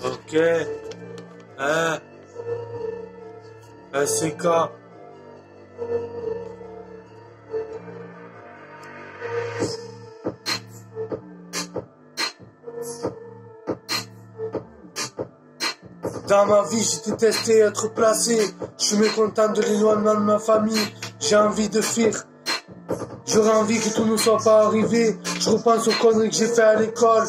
Ok. SK. Dans ma vie, j'ai détesté être placé. Je suis mécontent de l'éloignement de ma famille. J'ai envie de fuir. J'aurais envie que tout ne soit pas arrivé. Je repense aux conneries que j'ai fait à l'école.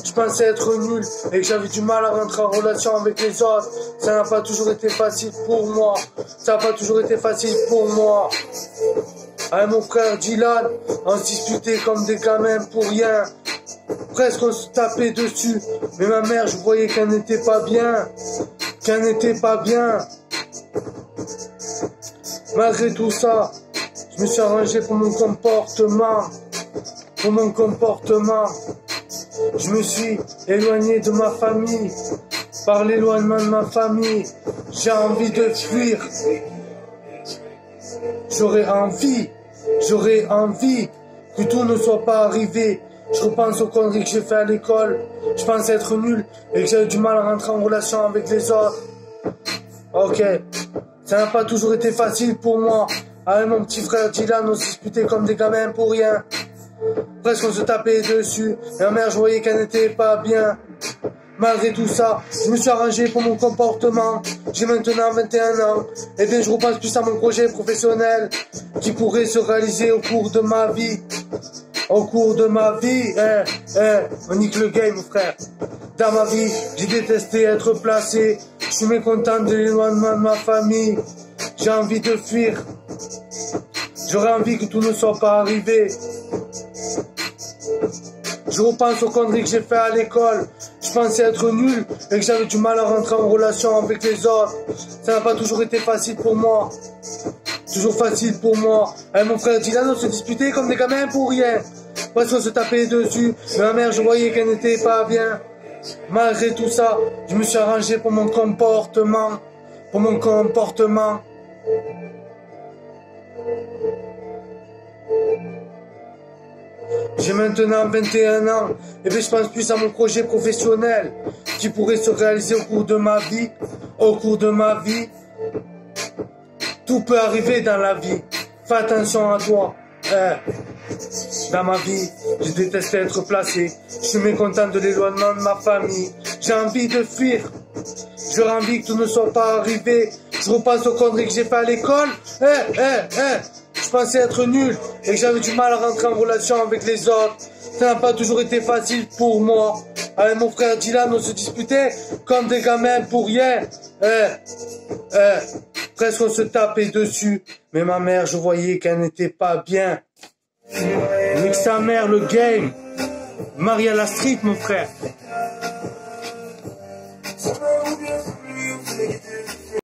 Je pensais être nul et que j'avais du mal à rentrer en relation avec les autres. Ça n'a pas toujours été facile pour moi. Avec mon frère Dylan, on se disputait comme des gamins pour rien. Presque on se tapait dessus. Mais ma mère, je voyais qu'elle n'était pas bien. Malgré tout ça, je me suis arrangé pour mon comportement. Je me suis éloigné de ma famille. Par l'éloignement de ma famille, j'ai envie de fuir. J'aurais envie que tout ne soit pas arrivé. Je repense aux conneries que j'ai fait à l'école. Je pensais être nul et que j'avais du mal à rentrer en relation avec les autres. Ok, ça n'a pas toujours été facile pour moi. Avec mon petit frère Dylan, on se disputait comme des gamins pour rien. Presque on se tapait dessus. Ma mère, je voyais qu'elle n'était pas bien. Malgré tout ça, je me suis arrangé pour mon comportement. J'ai maintenant 21 ans. Et bien, je repense plus à mon projet professionnel qui pourrait se réaliser au cours de ma vie. On nique le game, frère. Dans ma vie, j'ai détesté être placé. Je suis mécontent de l'éloignement de ma famille. J'ai envie de fuir. J'aurais envie que tout ne soit pas arrivé. Je repense aux conneries que j'ai fait à l'école. Je pensais être nul et que j'avais du mal à rentrer en relation avec les autres. Ça n'a pas toujours été facile pour moi. Avec mon frère Dylan, on se disputait comme des gamins pour rien. Presque on se tapait dessus. Mais ma mère, je voyais qu'elle n'était pas bien. Malgré tout ça, je me suis arrangé pour mon comportement. J'ai maintenant 21 ans et bien je pense plus à mon projet professionnel qui pourrait se réaliser au cours de ma vie. Tout peut arriver dans la vie. Fais attention à toi. Dans ma vie, j'ai détesté être placé. Je suis mécontent de l'éloignement de ma famille. J'ai envie de fuir. J'aurais envie que tout ne soit pas arrivé. Je repense aux conneries que j'ai fait à l'école. Je pensais être nul et que j'avais du mal à rentrer en relation avec les autres. Ça n'a pas toujours été facile pour moi. Avec mon frère Dylan, on se disputait comme des gamins pour rien. Presque on se tapait dessus. Mais ma mère, je voyais qu'elle n'était pas bien. Nique sa mère, le game. Marie à la street, mon frère.